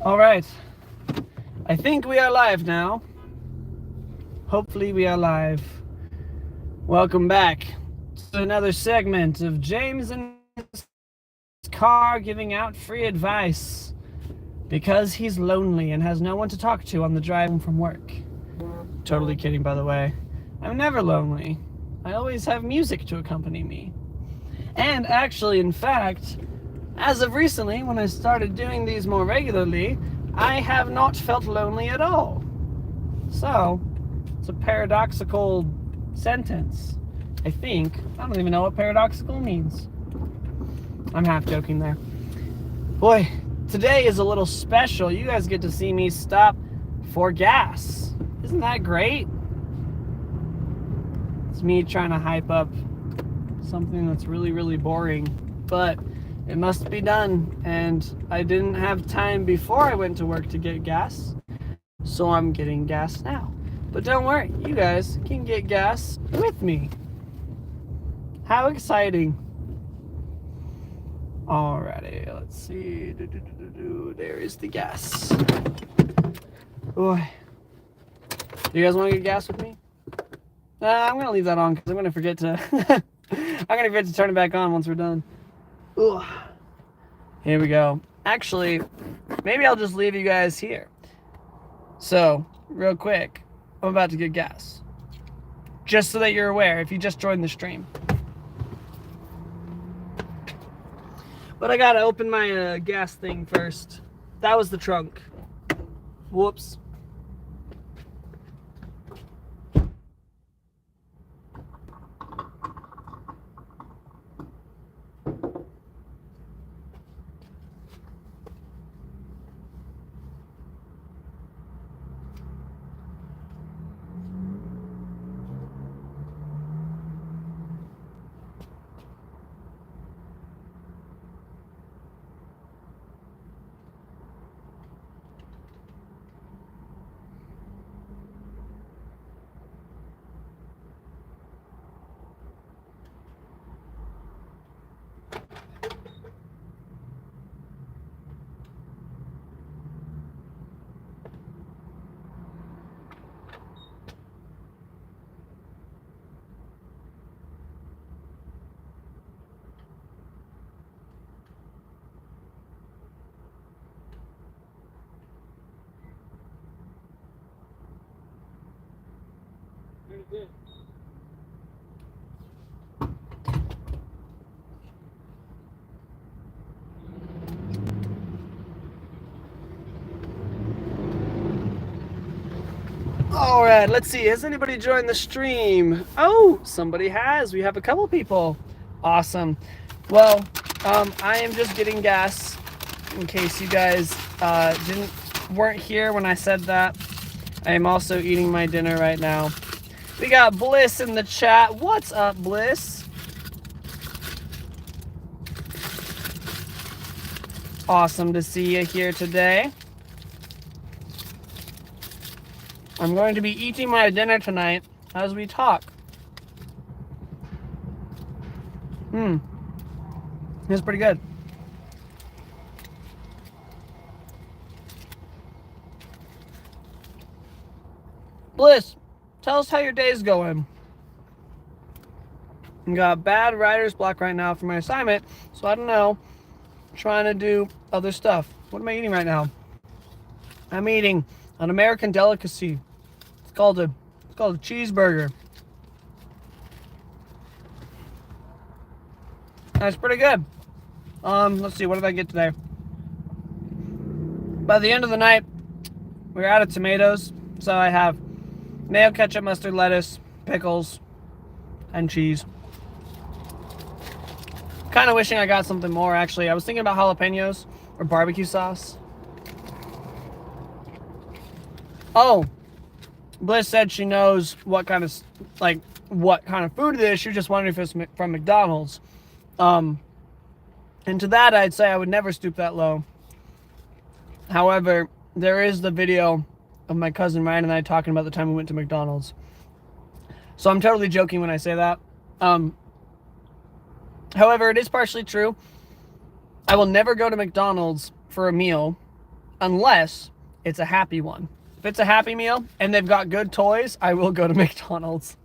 All right. I think we are live now. Hopefully we are live. Welcome back to another segment of James in his car giving out free advice because he's lonely and has no one to talk to on the drive home from work. Totally kidding, by the way. I'm never lonely. I always have music to accompany me. And actually, in fact, as of recently, when I started doing these more regularly, I have not felt lonely at all. So, it's a paradoxical sentence, I think. I don't even know what paradoxical means. I'm half joking there. Boy, today is a little special. You guys get to see me stop for gas. Isn't that great? It's me trying to hype up something that's really, really boring, but it must be done, and I didn't have time before I went to work to get gas, so I'm getting gas now. But don't worry, you guys can get gas with me. How exciting. Alrighty, let's see. There is the gas. Boy. Do you guys want to get gas with me? I'm going to leave that on because I'm going to forget to turn it back on once we're done. Ugh. Here we go. Actually, maybe I'll just leave you guys here. So, real quick, I'm about to get gas. Just so that you're aware, if you just joined the stream. But I gotta open my gas thing first. That was the trunk. Whoops. Good. All right, let's see. Has anybody joined the stream? Oh, somebody has. We have a couple people. Awesome. Well, I am just getting gas in case you guys weren't here when I said that. I am also eating my dinner right now. We got Bliss in the chat. What's up, Bliss? Awesome to see you here today. I'm going to be eating my dinner tonight as we talk. It's pretty good. Bliss, tell us how your day's going. I got bad writer's block right now for my assignment, so I don't know. I'm trying to do other stuff. What am I eating right now? I'm eating an American delicacy. It's called a cheeseburger. That's pretty good. Let's see, what did I get today? By the end of the night, we're out of tomatoes, so I have mayo, ketchup, mustard, lettuce, pickles, and cheese. Kind of wishing I got something more, actually. I was thinking about jalapenos or barbecue sauce. Oh, Bliss said she knows what kind of food it is. She was just wondering if it's from McDonald's. And to that, I'd say I would never stoop that low. However, there is the video of my cousin Ryan and I talking about the time we went to McDonald's. So I'm totally joking when I say that. However, it is partially true. I will never go to McDonald's for a meal unless it's a Happy one. If it's a Happy Meal and they've got good toys, I will go to McDonald's.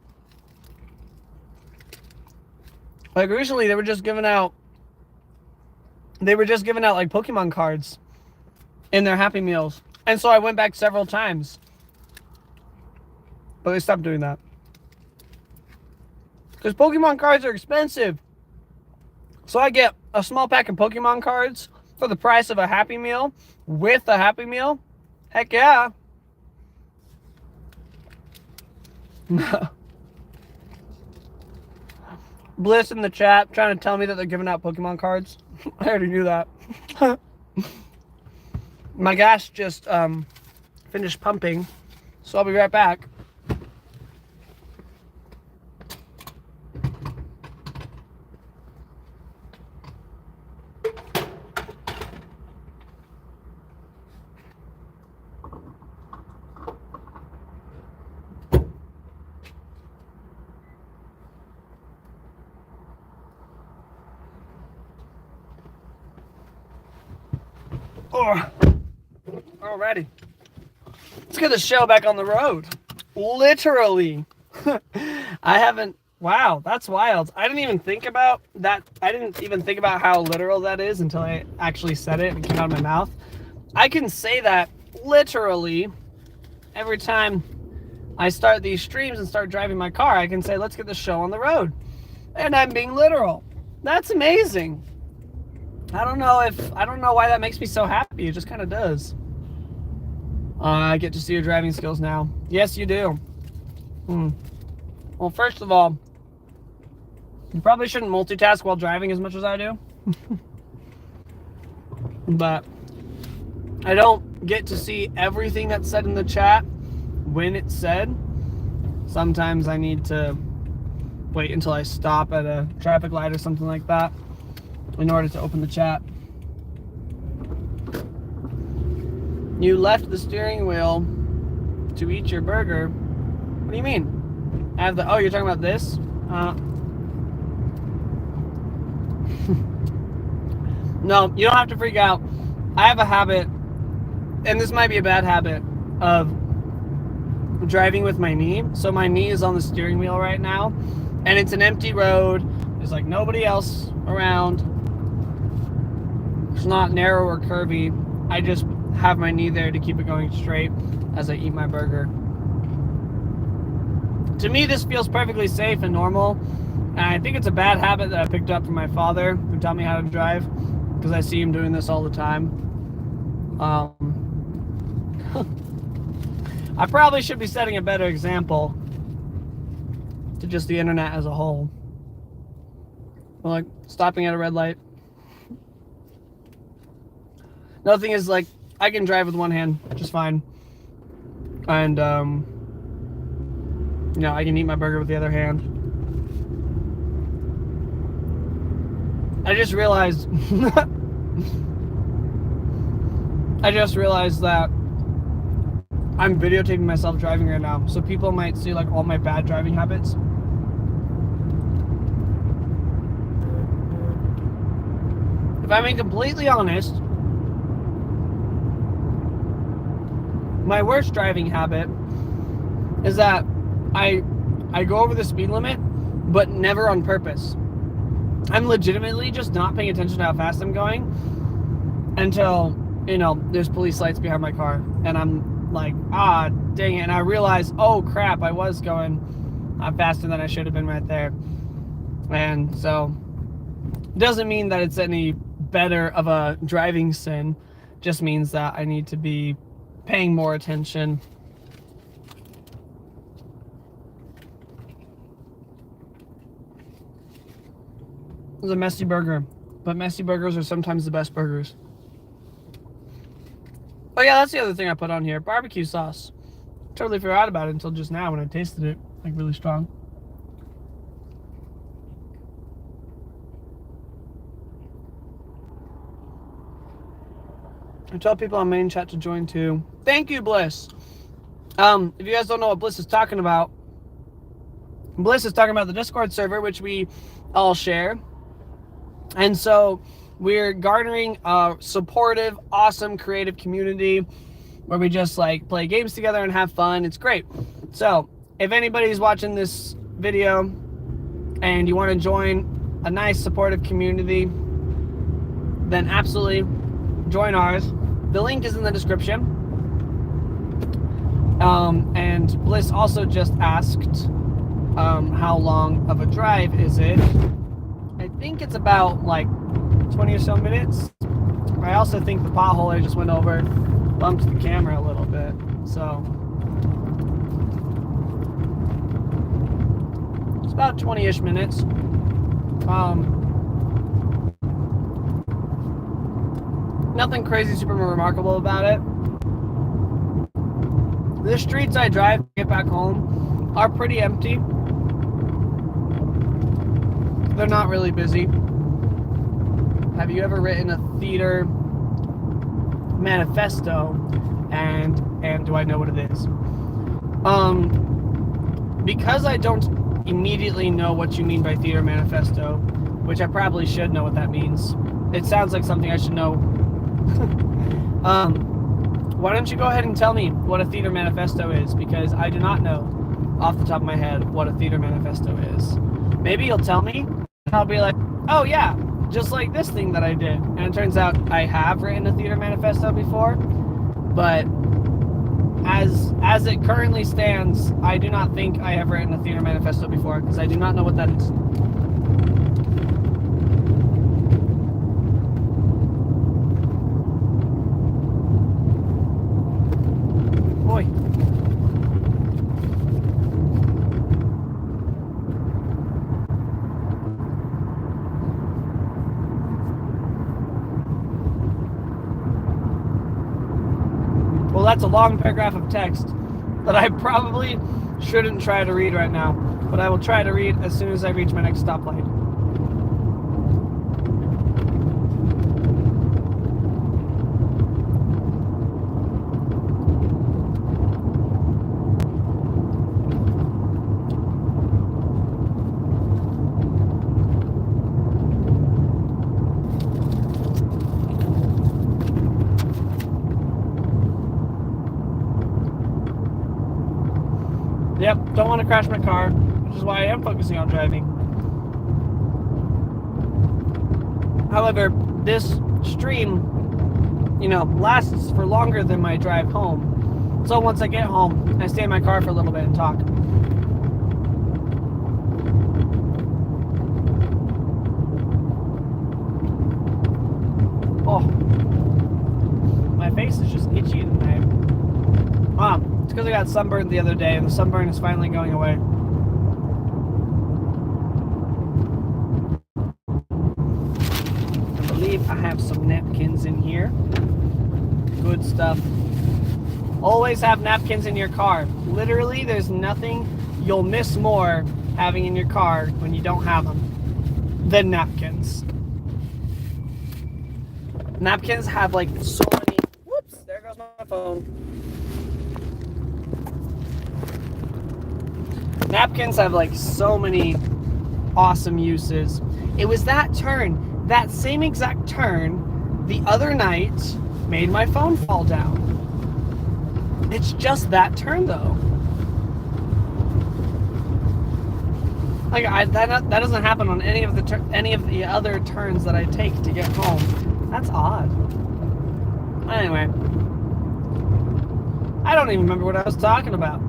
Like recently, they were just giving out like Pokemon cards in their Happy Meals. And so I went back several times. But they stopped doing that. Because Pokemon cards are expensive. So I get a small pack of Pokemon cards for the price of a Happy Meal with a Happy Meal. Heck yeah. Bliss in the chat trying to tell me that they're giving out Pokemon cards. I already knew that. My gas just finished pumping, so I'll be right back. Oh, alrighty. Let's get the show back on the road. Literally. I haven't. Wow, that's wild. I didn't even think about that. I didn't even think about how literal that is until I actually said it and it came out of my mouth. I can say that literally every time I start these streams and start driving my car. I can say, let's get the show on the road. And I'm being literal. That's amazing. I don't know why that makes me so happy. It just kind of does. I get to see your driving skills now. Yes, you do. Well, first of all, you probably shouldn't multitask while driving as much as I do. But I don't get to see everything that's said in the chat when it's said. Sometimes I need to wait until I stop at a traffic light or something like that in order to open the chat. You left the steering wheel to eat your burger. What do you mean? I have the, oh, you're talking about this? No, you don't have to freak out. I have a habit, and this might be a bad habit, of driving with my knee. So my knee is on the steering wheel right now, and it's an empty road. There's like nobody else around. It's not narrow or curvy. I just have my knee there to keep it going straight as I eat my burger. To me, this feels perfectly safe and normal. And I think it's a bad habit that I picked up from my father, who taught me how to drive, because I see him doing this all the time. I probably should be setting a better example to just the internet as a whole. Like stopping at a red light. Another thing is, like, I can drive with one hand just fine. And, you know, I can eat my burger with the other hand. I just realized that I'm videotaping myself driving right now, so people might see like all my bad driving habits. If I'm being completely honest, my worst driving habit is that I go over the speed limit, but never on purpose. I'm legitimately just not paying attention to how fast I'm going until, you know, there's police lights behind my car, and I'm like, ah, dang it, and I realize, oh crap, I was going faster than I should have been right there. And so it doesn't mean that it's any better of a driving sin, just means that I need to be paying more attention. It was a messy burger, but messy burgers are sometimes the best burgers. Oh yeah, that's the other thing I put on here, barbecue sauce. Totally forgot about it until just now when I tasted it, like really strong. I tell people on main chat to join too. Thank you, Bliss. If you guys don't know what Bliss is talking about, Bliss is talking about the Discord server, which we all share. And so we're garnering a supportive, awesome, creative community where we just like play games together and have fun. It's great. So if anybody's watching this video and you want to join a nice supportive community, then absolutely join ours. The link is in the description. And Bliss also just asked how long of a drive is it. I think it's about like 20 or so minutes. I also think the pothole I just went over bumped the camera a little bit, so it's about 20-ish minutes. Nothing crazy super remarkable about it. The streets I drive to get back home are pretty empty. They're not really busy. Have you ever written a theater manifesto? And do I know what it is? Because I don't immediately know what you mean by theater manifesto, which I probably should know what that means. It sounds like something I should know. Why don't you go ahead and tell me what a theater manifesto is? Because I do not know off the top of my head what a theater manifesto is. Maybe you'll tell me, and I'll be like, oh yeah, just like this thing that I did. And it turns out I have written a theater manifesto before, but as it currently stands, I do not think I have written a theater manifesto before, because I do not know what that is. Boy. Well, that's a long paragraph of text that I probably shouldn't try to read right now, but I will try to read as soon as I reach my next stoplight. Yep, don't want to crash my car, which is why I am focusing on driving. However, this stream, lasts for longer than my drive home. So once I get home, I stay in my car for a little bit and talk. Oh, my face is just itchy tonight. It's because I got sunburned the other day, and the sunburn is finally going away. I believe I have some napkins in here. Good stuff. Always have napkins in your car. Literally, there's nothing you'll miss more having in your car when you don't have them than napkins. Napkins have like so many... Whoops, there goes my phone. Napkins have like so many awesome uses. It was that turn, that same exact turn, the other night made my phone fall down. It's just that turn though. Like that doesn't happen on any of the other turns that I take to get home. That's odd. Anyway, I don't even remember what I was talking about.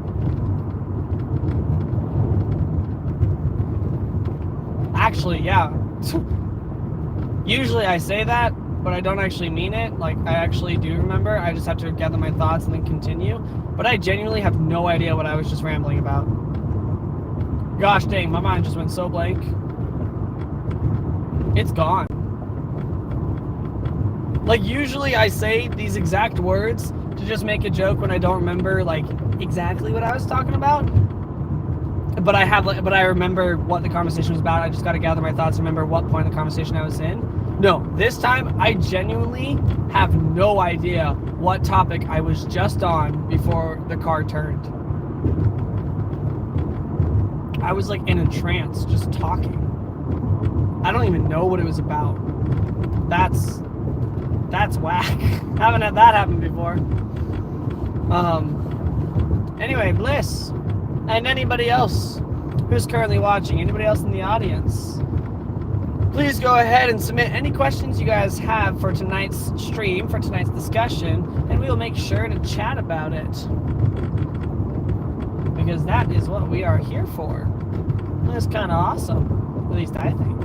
Actually, yeah. Usually I say that, but I don't actually mean it. Like, I actually do remember. I just have to gather my thoughts and then continue. But I genuinely have no idea what I was just rambling about. Gosh dang, my mind just went so blank. It's gone. Like, usually I say these exact words to just make a joke when I don't remember, like, exactly what I was talking about. But I remember what the conversation was about. I just got to gather my thoughts, remember what point of the conversation I was in. No, this time I genuinely have no idea what topic I was just on before the car turned. I was like in a trance, just talking. I don't even know what it was about. That's whack. Haven't had that happen before. Anyway, Bliss, and anybody else who's currently watching, anybody else in the audience, please go ahead and submit any questions you guys have for tonight's stream, for tonight's discussion, and we will make sure to chat about it. Because that is what we are here for. That's kind of awesome, at least I think.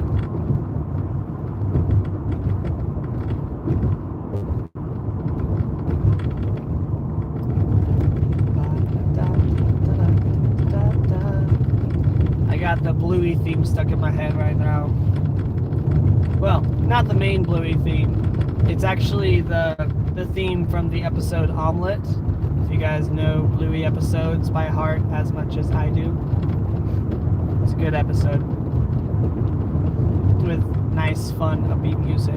I got the Bluey theme stuck in my head right now. Well, not the main Bluey theme. It's actually the theme from the episode Omelette. If you guys know Bluey episodes by heart as much as I do. It's a good episode. With nice, fun, upbeat music.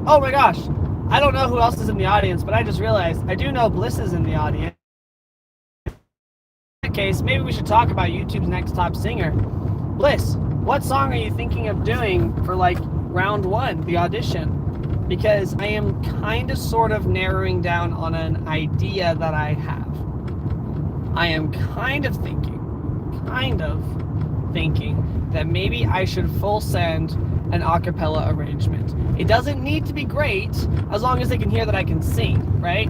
Oh my gosh! I don't know who else is in the audience, but I just realized I do know Bliss is in the audience. In that case, maybe we should talk about YouTube's next top singer. Bliss, what song are you thinking of doing for like round 1, the audition? Because I am kind of sort of narrowing down on an idea that I have. I am kind of thinking that maybe I should full send an a cappella arrangement. It doesn't need to be great as long as they can hear that I can sing, right?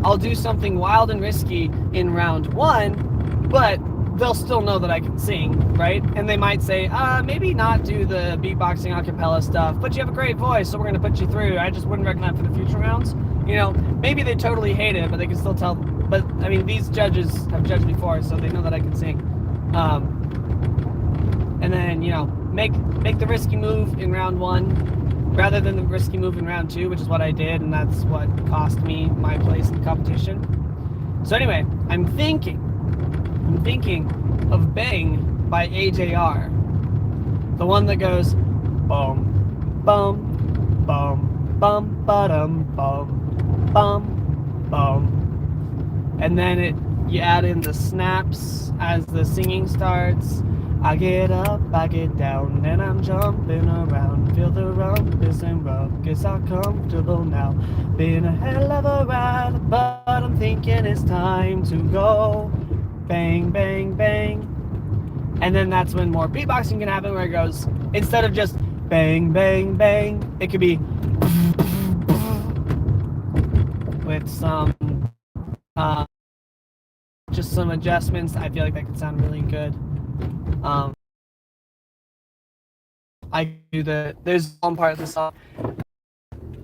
I'll do something wild and risky in round 1, but they'll still know that I can sing, right? And they might say, maybe not do the beatboxing a cappella stuff, but you have a great voice, so we're going to put you through. I just wouldn't recommend for the future rounds. You know, maybe they totally hate it, but they can still tell. But, I mean, these judges have judged before, so they know that I can sing. And then, you know, make the risky move in round 1 rather than the risky move in round 2, which is what I did, and that's what cost me my place in the competition. So anyway, I'm thinking of Bang by AJR. The one that goes bum bum bum bum ba-dum bum bum bum. And then you add in the snaps as the singing starts. I get up, I get down, and I'm jumping around. Feel the rumpus and ruckus are comfortable now. Been a hell of a ride, but I'm thinking it's time to go. Bang, bang, bang. And then that's when more beatboxing can happen, where it goes, instead of just bang, bang, bang, it could be with some, just some adjustments. I feel like that could sound really good. I do there's one part of the song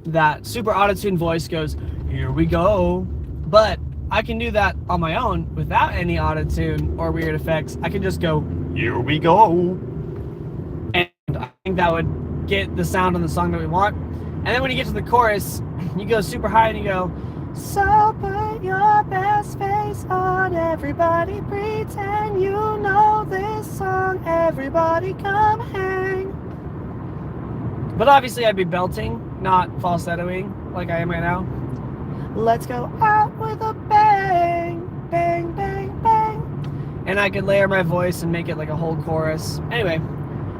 that super auto-tune voice goes, here we go. But I can do that on my own without any auto-tune or weird effects. I can just go, here we go. And I think that would get the sound on the song that we want. And then when you get to the chorus, you go super high and you go, so put your best face on, everybody pretend you know this song, everybody come hang. But obviously I'd be belting, not falsettoing like I am right now. Let's go out with a bang, bang, bang, bang. And I could layer my voice and make it like a whole chorus. Anyway,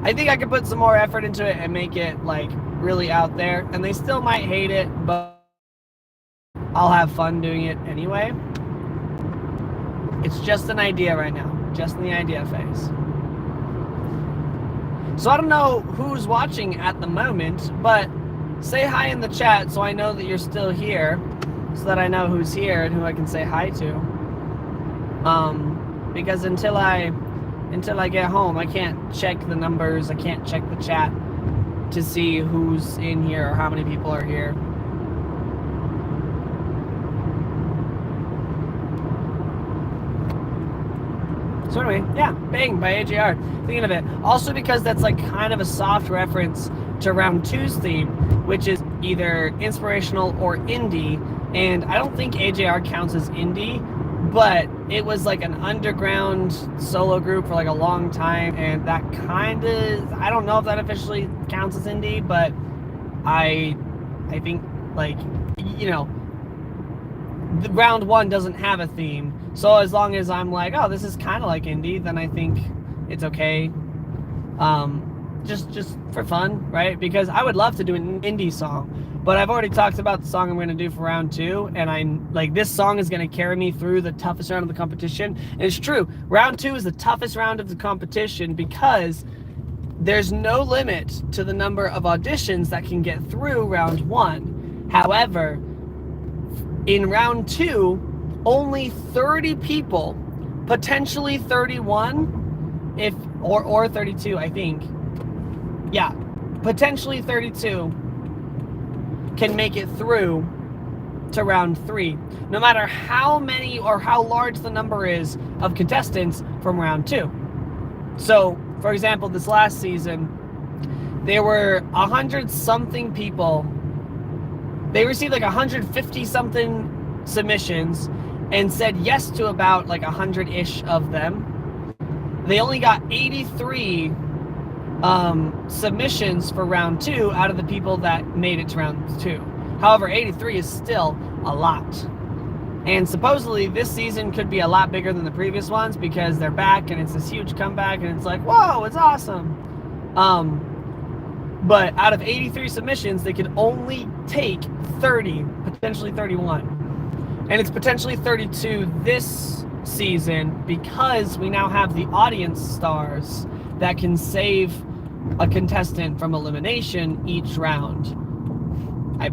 I think I could put some more effort into it and make it like really out there. And they still might hate it, but I'll have fun doing it anyway. It's just an idea right now, just in the idea phase. So I don't know who's watching at the moment, but say hi in the chat so I know that you're still here, so that I know who's here and who I can say hi to. Because until I get home, I can't check the numbers, I can't check the chat to see who's in here or how many people are here. So anyway, yeah, Bang by AJR. Thinking of it. Also because that's like kind of a soft reference to round 2's theme, which is either inspirational or indie. And I don't think AJR counts as indie, but it was like an underground solo group for like a long time. And that kind of, I don't know if that officially counts as indie, but I think like, you know, round one doesn't have a theme. So as long as I'm like, oh, this is kind of like indie, then I think it's okay. Just for fun, right? Because I would love to do an indie song, but I've already talked about the song I'm going to do for round two, and I'm like, this song is going to carry me through the toughest round of the competition. And it's true, round two is the toughest round of the competition because there's no limit to the number of auditions that can get through round one. However, in round two, only 30 people, potentially 31, or 32, I think. Yeah, potentially 32 can make it through to round three, no matter how many or how large the number is of contestants from round two. So, for example, this last season, there were 100-something people. They received like 150-something submissions and said yes to about like 100-ish of them. They only got 83 submissions for round two out of the people that made it to round two. However, 83 is still a lot. And supposedly this season could be a lot bigger than the previous ones because they're back and it's this huge comeback and it's like, whoa, it's awesome. But out of 83 submissions, they could only take 30, potentially 31. And it's potentially 32 this season because we now have the audience stars that can save a contestant from elimination each round,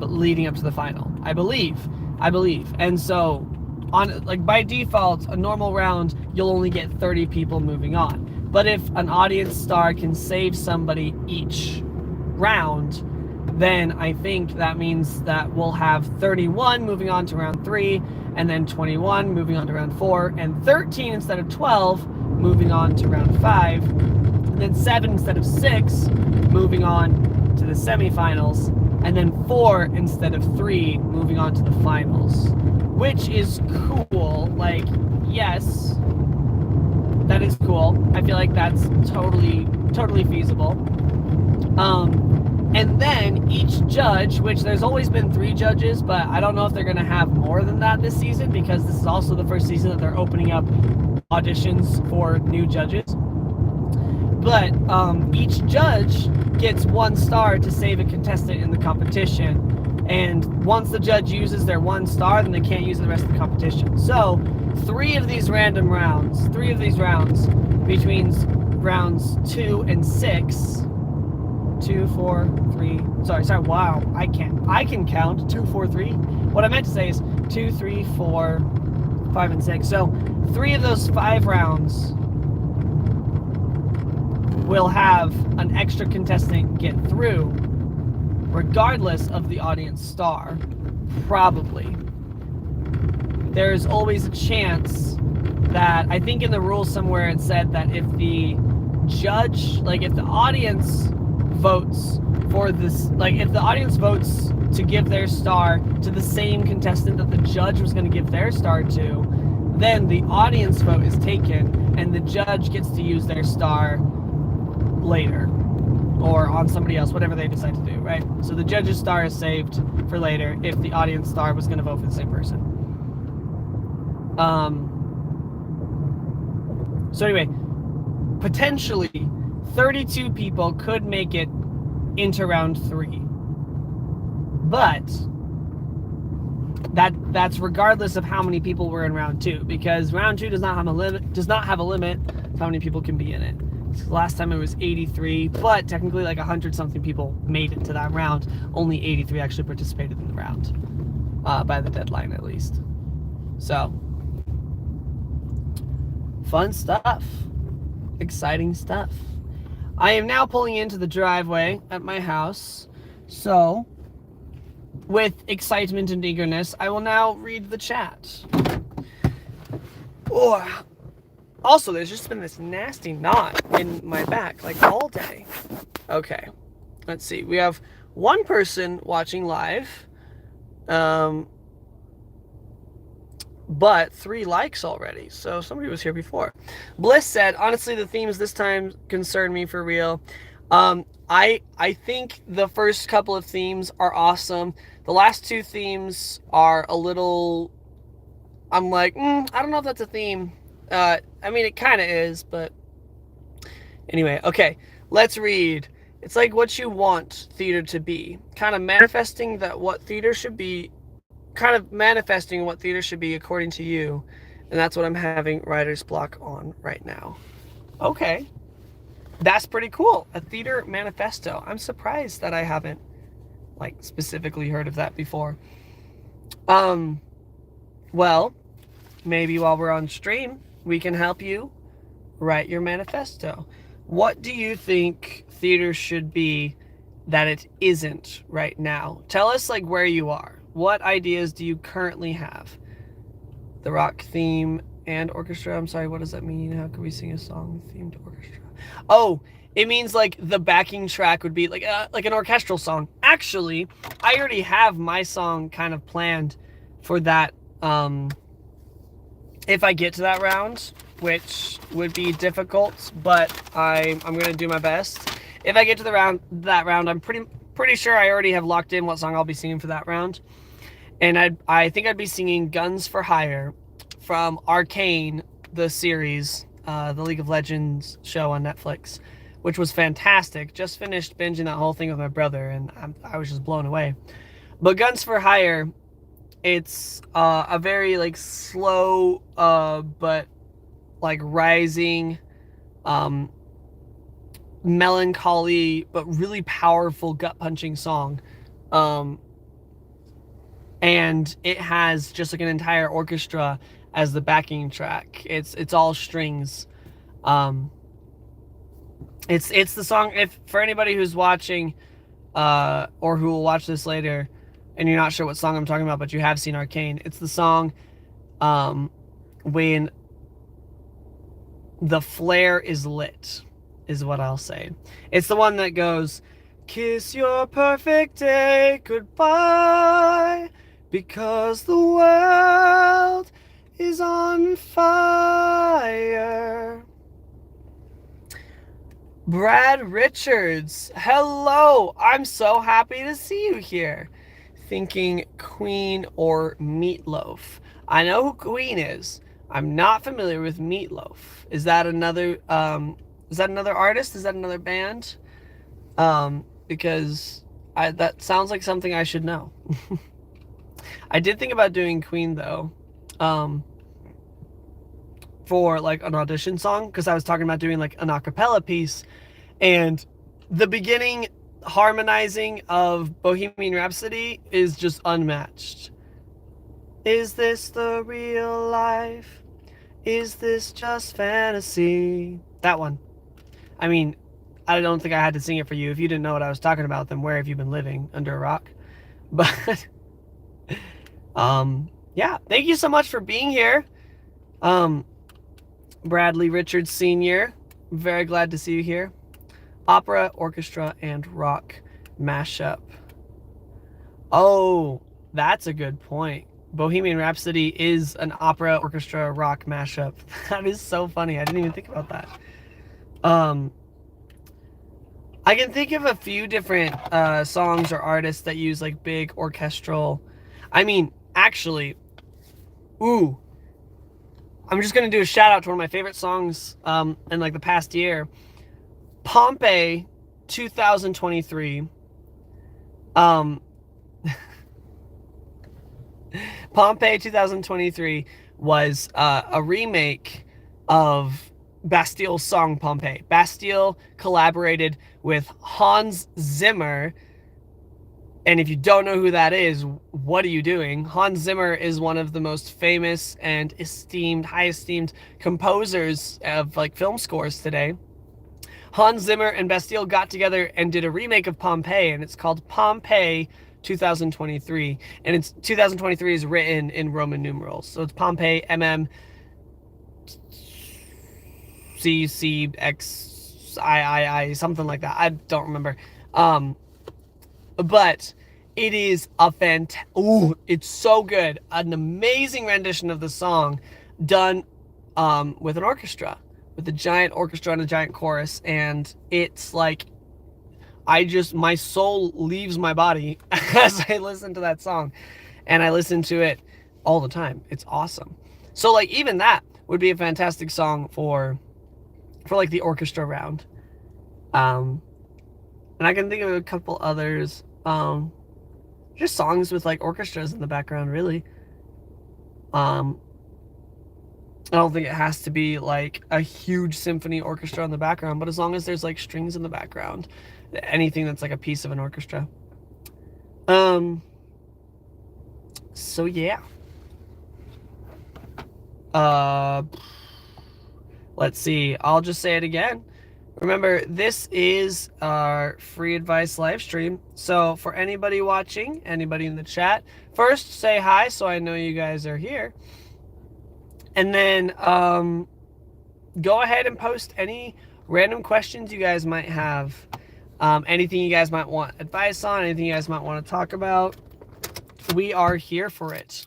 leading up to the final. I believe. And so, on like by default, a normal round, you'll only get 30 people moving on. But if an audience star can save somebody each round, then I think that means that we'll have 31 moving on to round three, and then 21 moving on to round four, and 13 instead of 12 moving on to round five, and then 7 instead of 6 moving on to the semifinals, and then 4 instead of 3 moving on to the finals, which is cool. Like, yes, that is cool. I feel like that's totally feasible. And then each judge, which there's always been 3 judges, but I don't know if they're going to have more than that this season because this is also the first season that they're opening up auditions for new judges. But each judge gets 1 star to save a contestant in the competition. And once the judge uses their 1 star, then they can't use the rest of the competition. So 3 of these rounds, between rounds 2 and 6, 2, 4, 3. Sorry. Wow, I can count 2, 4, 3. What I meant to say is 2, 3, 4, 5, and 6. So 3 of those 5 rounds will have an extra contestant get through, regardless of the audience star. Probably. There's always a chance that, I think in the rules somewhere it said that if the judge, like if the audience votes for this, like if the audience votes to give their star to the same contestant that the judge was going to give their star to, then the audience vote is taken and the judge gets to use their star later or on somebody else, whatever they decide to do, right? So the judge's star is saved for later if the audience star was going to vote for the same person. So anyway, potentially 32 people could make it into round 3, but that's regardless of how many people were in round 2, because round 2 does not have a limit of how many people can be in it. Last time it was 83, but technically like 100-something people made it to that round. Only 83 actually participated in the round, by the deadline at least. So, fun stuff. Exciting stuff. I am now pulling into the driveway at my house, so with excitement and eagerness, I will now read the chat. Oh. Also, there's just been this nasty knot in my back, like, all day. Okay, let's see. We have 1 person watching live, but 3 likes already, so somebody was here before. Bliss said, honestly, the themes this time concern me for real. I think the first couple of themes are awesome. The last 2 themes are a little I'm like, I don't know if that's a theme. I mean, it kind of is, but anyway, okay, let's read. It's like what you want theater to be, kind of manifesting that what theater should be, kind of manifesting what theater should be according to you, and that's what I'm having writer's block on right now. Okay, that's pretty cool. A theater manifesto. I'm surprised that I haven't like specifically heard of that before. Well, maybe while we're on stream, we can help you write your manifesto. What do you think theater should be that it isn't right now? Tell us like where you are. What ideas do you currently have? The rock theme and orchestra. I'm sorry, what does that mean? How can we sing a song themed orchestra? Oh, it means like the backing track would be like an orchestral song. Actually, I already have my song kind of planned for that. If I get to that round, which would be difficult, but I'm gonna do my best. If I get to that round, I'm pretty sure I already have locked in what song I'll be singing for that round. And I think I'd be singing Guns for Hire from Arcane, the series, the League of Legends show on Netflix, which was fantastic. Just finished binging that whole thing with my brother, and I was just blown away. But Guns for Hire, it's a very like slow but like rising, melancholy but really powerful gut-punching song. And it has just like an entire orchestra as the backing track. It's all strings. It's the song, if for anybody who's watching or who will watch this later and you're not sure what song I'm talking about, but you have seen Arcane, it's the song when the flare is lit, is what I'll say. It's the one that goes, kiss your perfect day goodbye, because the world is on fire. Brad Richards, hello. I'm so happy to see you here. Thinking Queen or Meatloaf. I know who Queen is. I'm not familiar with Meatloaf. Is that another artist? Is that another band? Because that sounds like something I should know. I did think about doing Queen though, for like an audition song, because I was talking about doing like an a cappella piece, and the beginning harmonizing of Bohemian Rhapsody is just unmatched. Is this the real life? Is this just fantasy? That one. I mean, I don't think I had to sing it for you. If you didn't know what I was talking about, then where have you been living? Under a rock? But yeah, thank you so much for being here. Bradley Richards Sr., very glad to see you here. Opera, orchestra, and rock mashup. Oh, that's a good point. Bohemian Rhapsody is an opera, orchestra, rock mashup. That is so funny. I didn't even think about that. I can think of a few different songs or artists that use like big orchestral. I mean, actually, I'm just gonna do a shout out to one of my favorite songs in like the past year. Pompeii 2023. Pompeii 2023 was a remake of Bastille's song Pompeii. Bastille collaborated with Hans Zimmer. And if you don't know who that is, what are you doing? Hans Zimmer is one of the most famous and high esteemed composers of like film scores today. Hans Zimmer and Bastille got together and did a remake of Pompeii, and it's called Pompeii 2023. And it's 2023 is written in Roman numerals. So it's Pompeii MMCCXIII, something like that. I don't remember. But it is it's so good. An amazing rendition of the song done with an orchestra, with a giant orchestra and a giant chorus. And it's like, my soul leaves my body as I listen to that song. And I listen to it all the time. It's awesome. So like even that would be a fantastic song for like the orchestra round. And I can think of a couple others. Just songs with like orchestras in the background, really. I don't think it has to be like a huge symphony orchestra in the background, but as long as there's like strings in the background, anything that's like a piece of an orchestra. So yeah. Let's see. I'll just say it again. Remember, this is our free advice live stream. So for anybody watching, anybody in the chat, first say hi so I know you guys are here. And then go ahead and post any random questions you guys might have. Anything you guys might want advice on, anything you guys might want to talk about. We are here for it.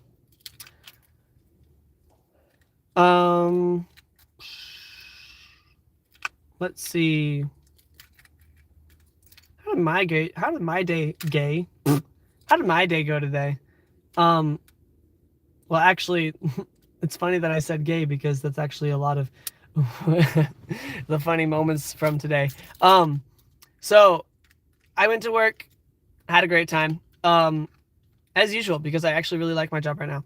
Let's see. How did my day go today? Well, actually, it's funny that I said gay because that's actually a lot of the funny moments from today. So I went to work, had a great time, as usual, because I actually really like my job right now.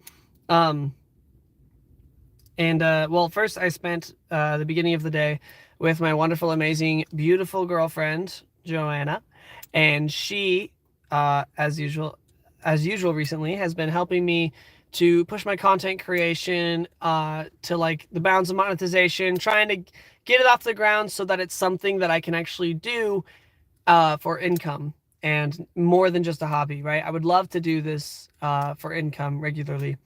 Well, first I spent the beginning of the day with my wonderful, amazing, beautiful girlfriend, Joanna, and she, as usual recently, has been helping me to push my content creation to like the bounds of monetization, trying to get it off the ground so that it's something that I can actually do for income and more than just a hobby, right? I would love to do this for income regularly.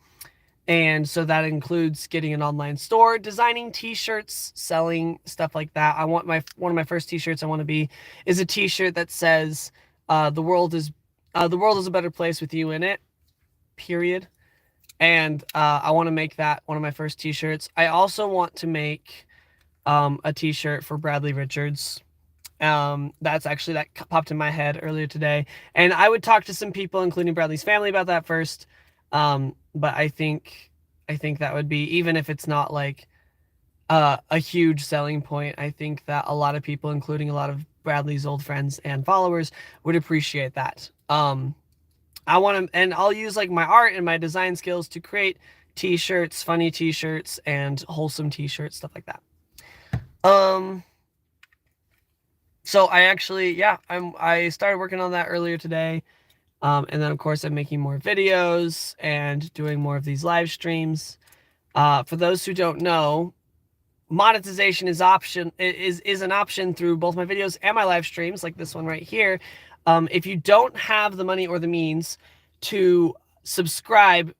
And so that includes getting an online store, designing t-shirts, selling stuff like that. I want one of my first t-shirts I want to be is a t-shirt that says the world is a better place with you in it, period. And I want to make that one of my first t-shirts. I also want to make a t-shirt for Bradley Richards. That popped in my head earlier today. And I would talk to some people, including Bradley's family, about that first. But I think that would be, even if it's not like a huge selling point, I think that a lot of people, including a lot of Bradley's old friends and followers, would appreciate that. I want to, and I'll use like my art and my design skills to create t-shirts, funny t-shirts, and wholesome t-shirts, stuff like that. So I actually, I started working on that earlier today. And then of course I'm making more videos and doing more of these live streams. For those who don't know, monetization is an option through both my videos and my live streams, like this one right here. If you don't have the money or the means to subscribe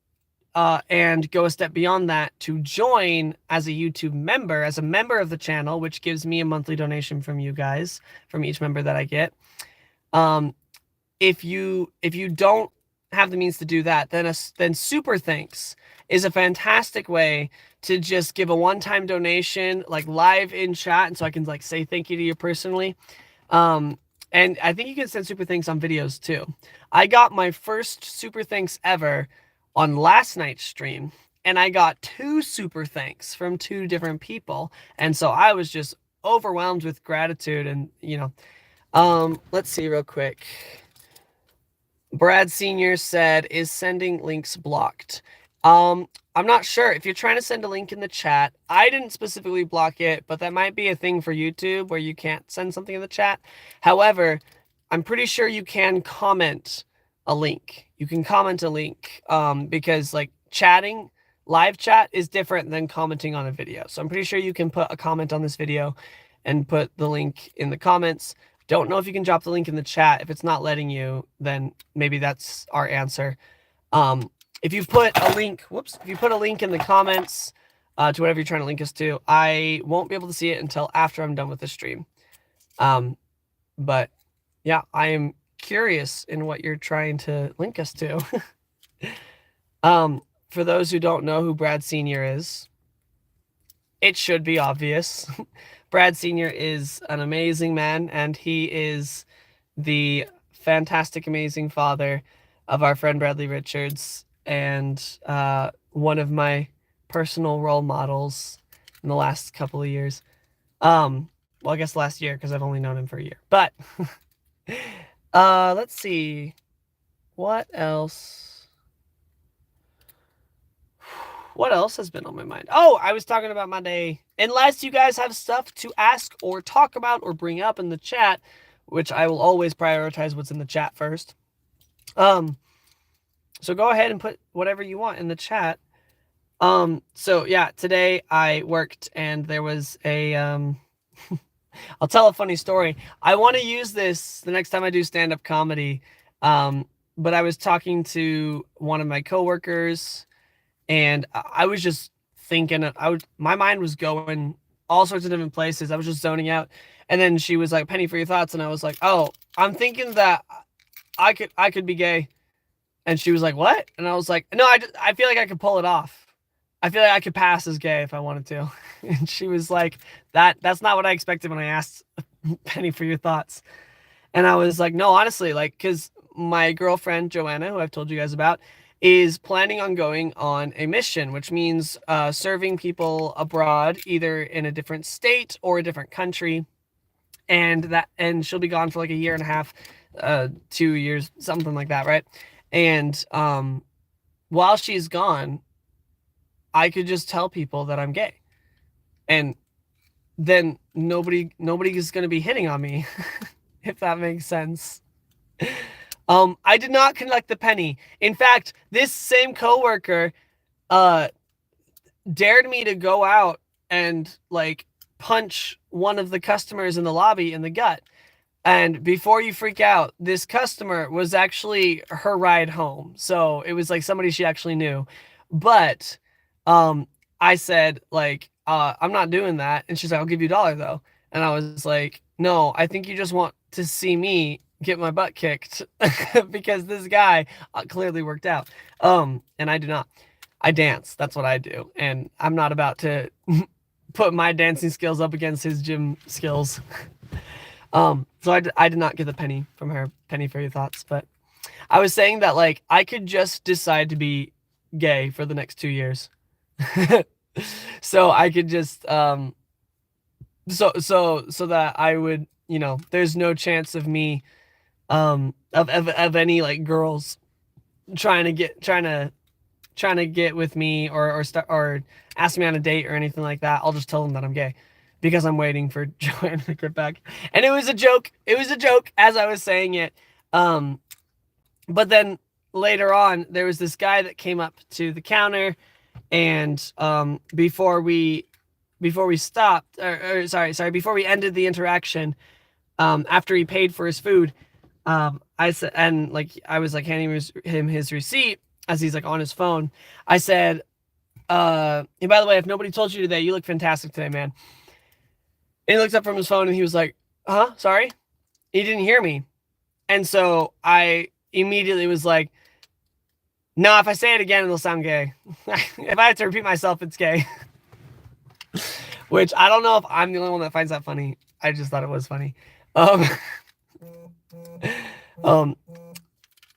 and go a step beyond that to join as a YouTube member, as a member of the channel, which gives me a monthly donation from you guys, from each member that I get. If you don't have the means to do that, then Super Thanks is a fantastic way to just give a one-time donation, like live in chat, and so I can like say thank you to you personally. And I think you can send Super Thanks on videos too. I got my first Super Thanks ever on last night's stream, and I got 2 Super Thanks from 2 different people, and so I was just overwhelmed with gratitude. And let's see real quick. Brad Sr. said, is sending links blocked? I'm not sure. If you're trying to send a link in the chat, I didn't specifically block it, but that might be a thing for YouTube where you can't send something in the chat. However, I'm pretty sure you can comment a link. You can comment a link because like chatting, live chat is different than commenting on a video. So I'm pretty sure you can put a comment on this video and put the link in the comments. Don't know if you can drop the link in the chat. If it's not letting you, then maybe that's our answer. If you put a link, if you put a link in the comments to whatever you're trying to link us to, I won't be able to see it until after I'm done with the stream. But yeah, I am curious in what you're trying to link us to. For those who don't know who Brad Sr. is, it should be obvious. Brad Sr. is an amazing man, and he is the fantastic, amazing father of our friend Bradley Richards. and one of my personal role models in the last couple of years. Well, I guess last year, because I've only known him for a year. But let's see. What else? What else has been on my mind? Oh, I was talking about my day. Unless you guys have stuff to ask or talk about or bring up in the chat, which I will always prioritize what's in the chat first. So go ahead and put whatever you want in the chat. So yeah, today I worked and there was a, I'll tell a funny story. I want to use this the next time I do stand-up comedy. But I was talking to one of my coworkers and I was just thinking, my mind was going all sorts of different places. I was just zoning out. And then she was like, Penny, for your thoughts. And I was like, oh, I'm thinking that I could be gay. And she was like, what? And I was like, no, I feel like I could pull it off. I feel like I could pass as gay if I wanted to. And she was like, that's not what I expected when I asked Penny for your thoughts. And I was like, no, honestly, like, because my girlfriend, Joanna, who I've told you guys about, is planning on going on a mission, which means serving people abroad, either in a different state or a different country. And she'll be gone for like a year and a half, 2 years, something like that, right? And while she's gone, I could just tell people that I'm gay. And then nobody is going to be hitting on me, if that makes sense. I did not collect the penny. In fact, this same coworker dared me to go out and like punch one of the customers in the lobby in the gut. And before you freak out, this customer was actually her ride home. So it was like somebody she actually knew. But I said, like, I'm not doing that. And she's like, I'll give you $1 though. And I was like, no, I think you just want to see me get my butt kicked because this guy clearly worked out. And I do not. I dance. That's what I do. And I'm not about to put my dancing skills up against his gym skills. So I did not get the penny from her. Penny for your thoughts. But I was saying that, like, I could just decide to be gay for the next 2 years. So I could just, so that I would, you know, there's no chance of me, of any like girls trying to get with me or ask me on a date or anything like that. I'll just tell them that I'm gay because I'm waiting for Joanne to get back. And it was a joke. It was a joke as I was saying it. But then later on, there was this guy that came up to the counter, and before we stopped, before we ended the interaction, after he paid for his food, I said, and like I was like handing him his receipt as he's like on his phone. I said, hey, by the way, if nobody told you today, you look fantastic today, man. And he looked up from his phone and he was like, sorry? He didn't hear me. And so I immediately was like, no, if I say it again, it'll sound gay. If I have to repeat myself, it's gay. Which I don't know if I'm the only one that finds that funny. I just thought it was funny.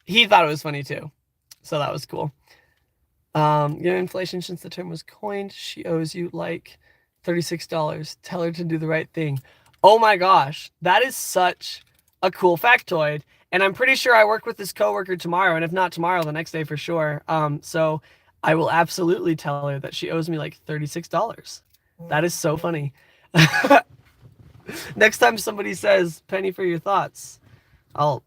He thought it was funny too. So that was cool. Inflation since the term was coined, she owes you like $36. Tell her to do the right thing. Oh my gosh, that is such a cool factoid. And I'm pretty sure I work with this coworker tomorrow, and if not tomorrow, the next day for sure. So I will absolutely tell her that she owes me like $36. That is so funny. Next time somebody says, Penny for your thoughts, I'll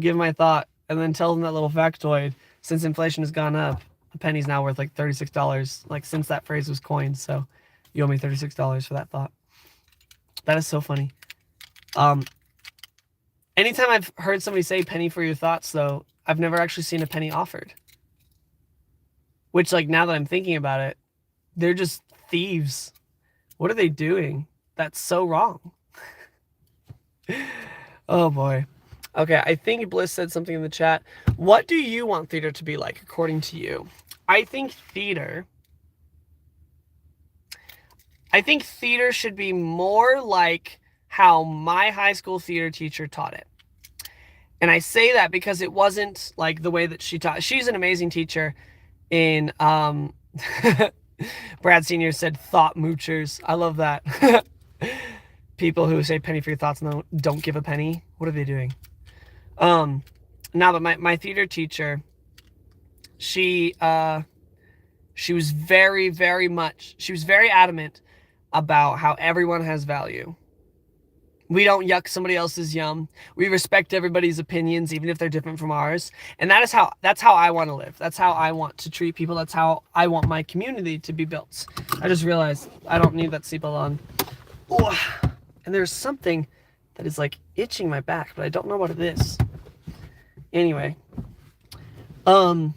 give my thought and then tell them that little factoid. Since inflation has gone up, a penny's now worth like $36, like since that phrase was coined. So you owe me $36 for that thought. That is so funny. Anytime I've heard somebody say penny for your thoughts, though, I've never actually seen a penny offered. Which, like, now that I'm thinking about it, they're just thieves. What are they doing? That's so wrong. Oh, boy. Okay, I think Bliss said something in the chat. What do you want theater to be like, according to you? I think theater should be more like how my high school theater teacher taught it. And I say that because it wasn't like the way that she taught. She's an amazing teacher. in Brad Senior said thought moochers. I love that. People who say penny for your thoughts and don't give a penny. What are they doing? Now, but my theater teacher, she was very, very adamant about how everyone has value. We don't yuck somebody else's yum. We respect everybody's opinions, even if they're different from ours. And that's how I want to live. That's how I want to treat people. That's how I want my community to be built. I just realized I don't need that seatbelt on. Ooh. And there's something that is like itching my back, but I don't know what it is. Anyway. And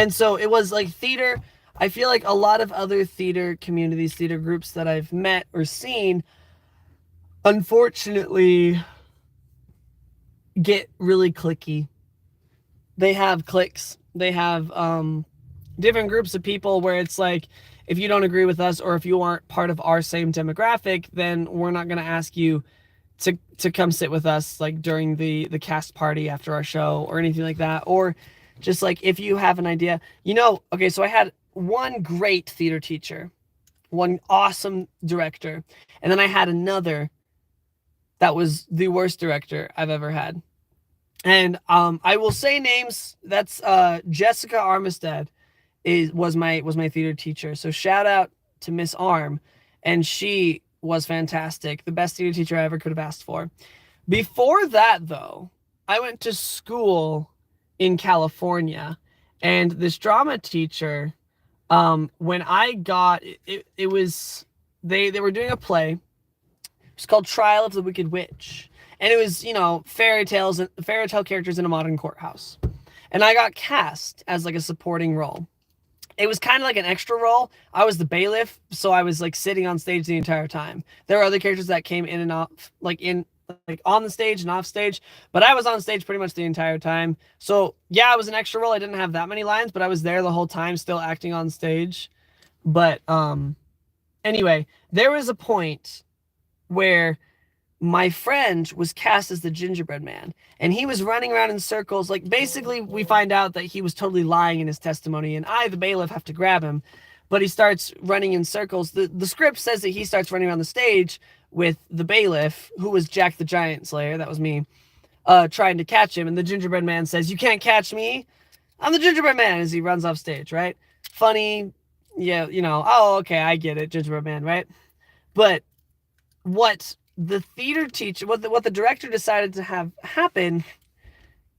so it was like theater. I feel like a lot of other theater communities, theater groups that I've met or seen, unfortunately, get really cliquey. They have cliques. They have different groups of people where it's like, if you don't agree with us or if you aren't part of our same demographic, then we're not going to ask you to come sit with us like during the cast party after our show or anything like that. Or just like if you have an idea, okay, so I had one great theater teacher, one awesome director, and then I had another that was the worst director I've ever had. And I will say names. That's Jessica Armistead was my theater teacher. So shout out to Miss Arm, and she was fantastic. The best theater teacher I ever could have asked for. Before that, though, I went to school in California, and this drama teacher, when I got it was they were doing a play. It's called Trial of the Wicked Witch. And it was, fairy tale characters in a modern courthouse. And I got cast as like a supporting role. It was kind of like an extra role. I was the bailiff, so I was like sitting on stage the entire time. There were other characters that came in and off, like on the stage and off stage, but I was on stage pretty much the entire time. So yeah, I was an extra role. I didn't have that many lines, but I was there the whole time, still acting on stage. But anyway, there was a point where my friend was cast as the gingerbread man, and he was running around in circles. Like, basically, we find out that he was totally lying in his testimony, and I, the bailiff, have to grab him. But he starts running in circles. The script says that he starts running around the stage with the bailiff, who was Jack the Giant Slayer, that was me, trying to catch him. And the gingerbread man says, "You can't catch me. I'm the gingerbread man," as he runs off stage, right? Funny. Yeah, oh, okay, I get it, gingerbread man, right? But what the theater teacher, what the director decided to have happen,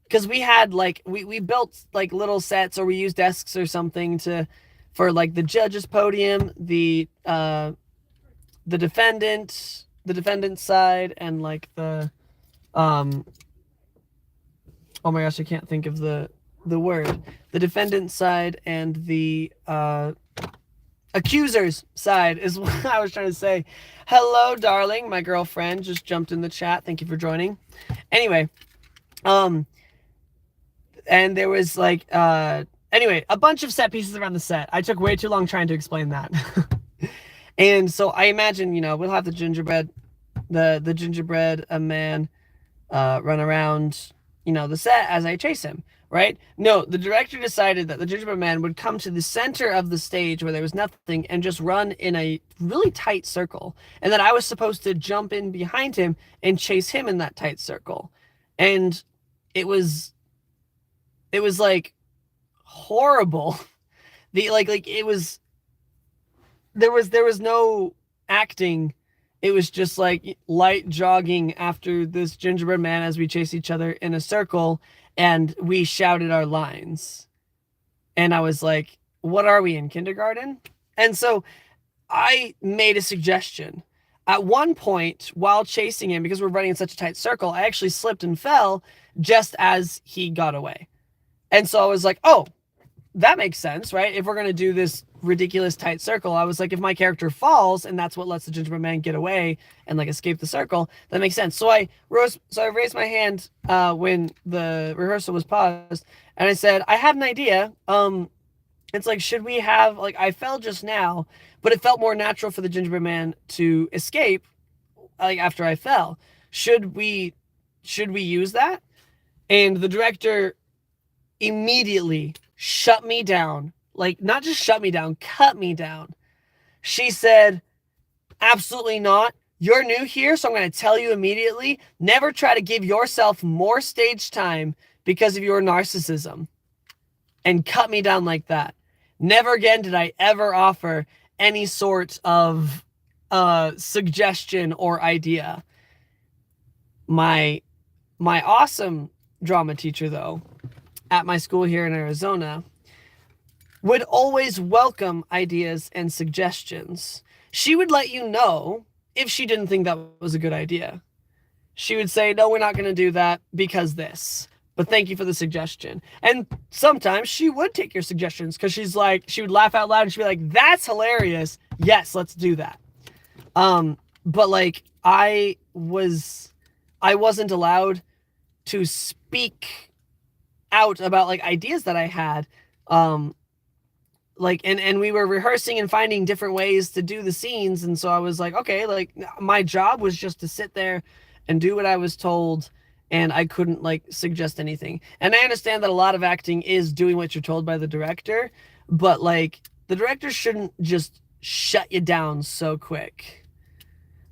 because we had like we built like little sets, or we used desks or something for like the judge's podium, the defendant's side, and like the oh my gosh, I can't think of the word, the defendant's side and the accuser's side is what I was trying to say. Hello, darling. My girlfriend just jumped in the chat. Thank you for joining. Anyway, and there was like, anyway, a bunch of set pieces around the set. I took way too long trying to explain that. And so I imagine, we'll have the gingerbread man run around, the set as I chase him. Right? No, the director decided that the gingerbread man would come to the center of the stage where there was nothing and just run in a really tight circle. And that I was supposed to jump in behind him and chase him in that tight circle. And it was like horrible. It was, there was no acting. It was just like light jogging after this gingerbread man as we chase each other in a circle. And we shouted our lines. And I was like, what are we, in kindergarten? And so I made a suggestion. At one point, while chasing him, because we're running in such a tight circle, I actually slipped and fell just as he got away. And so I was like, oh, that makes sense, right? If we're going to do this ridiculous tight circle, I was like, if my character falls and that's what lets the gingerbread man get away and like escape the circle, that makes sense. So I raised my hand when the rehearsal was paused, and I said, I had an idea. It's like, should we have, like, I fell just now, but it felt more natural for the gingerbread man to escape like after I fell. Should we use that? And the director immediately shut me down. Like, not just shut me down, cut me down. She said, absolutely not. You're new here, so I'm going to tell you immediately, never try to give yourself more stage time because of your narcissism. And cut me down like that. Never again did I ever offer any sort of suggestion or idea. My awesome drama teacher, though, at my school here in Arizona, would always welcome ideas and suggestions. She would let you know if she didn't think that was a good idea. She would say, no, we're not going to do that because this. But thank you for the suggestion. And sometimes she would take your suggestions because she's like, she would laugh out loud and she'd be like, that's hilarious. Yes, let's do that. But like, I wasn't allowed to speak out about like ideas that I had. Like, and we were rehearsing and finding different ways to do the scenes. And so I was like, okay, like my job was just to sit there and do what I was told. And I couldn't like suggest anything. And I understand that a lot of acting is doing what you're told by the director, but like the director shouldn't just shut you down so quick.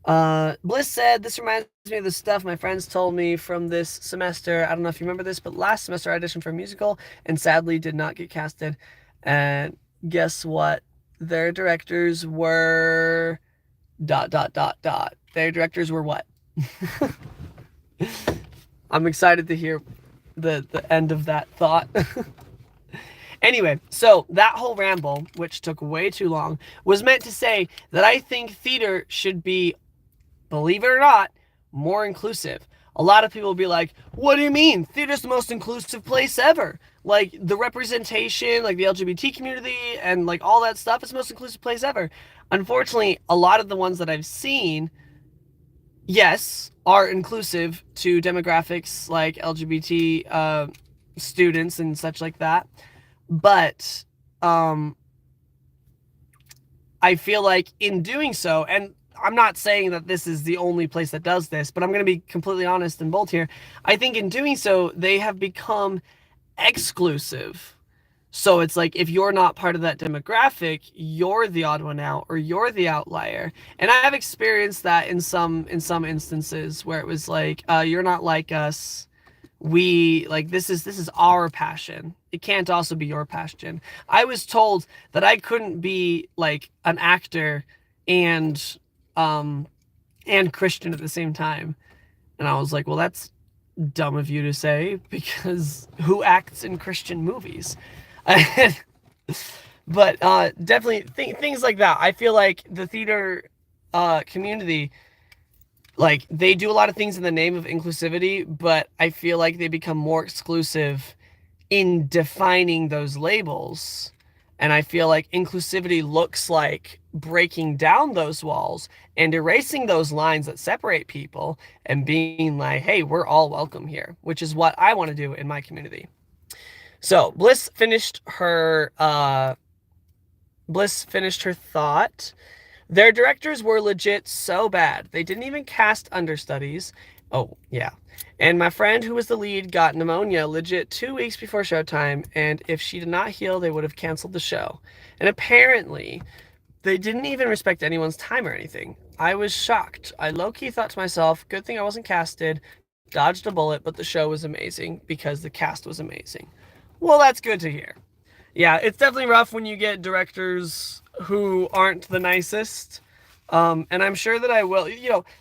Bliss said, this reminds me of the stuff my friends told me from this semester. I don't know if you remember this, but last semester I auditioned for a musical and sadly did not get casted. And guess what? Their directors were ... Their directors were what? I'm excited to hear the end of that thought. Anyway, so that whole ramble, which took way too long, was meant to say that I think theater should be, believe it or not, more inclusive. A lot of people will be like, what do you mean? Theater's the most inclusive place ever. Like, the representation, like the LGBT community and like all that stuff is the most inclusive place ever. Unfortunately, a lot of the ones that I've seen, yes, are inclusive to demographics like LGBT students and such like that. But I feel like in doing so, and I'm not saying that this is the only place that does this, but I'm going to be completely honest and bold here. I think in doing so, they have become exclusive. So it's like, if you're not part of that demographic, you're the odd one out or you're the outlier. And I have experienced that in some instances where it was like, you're not like us. We like, this is our passion. It can't also be your passion. I was told that I couldn't be like an actor and Christian at the same time. And I was like, well, that's dumb of you to say, because who acts in Christian movies? But definitely things like that. I feel like the theater community, like, they do a lot of things in the name of inclusivity, but I feel like they become more exclusive in defining those labels. And I feel like inclusivity looks like breaking down those walls and erasing those lines that separate people and being like, hey, we're all welcome here, which is what I want to do in my community. So Bliss finished her thought. Their directors were legit so bad. They didn't even cast understudies. Oh, yeah. And my friend who was the lead got pneumonia legit 2 weeks before showtime, and if she did not heal, they would have canceled the show. And apparently, they didn't even respect anyone's time or anything. I was shocked. I low-key thought to myself, good thing I wasn't casted, dodged a bullet, but the show was amazing because the cast was amazing. Well, that's good to hear. Yeah, it's definitely rough when you get directors who aren't the nicest. And I'm sure that I will,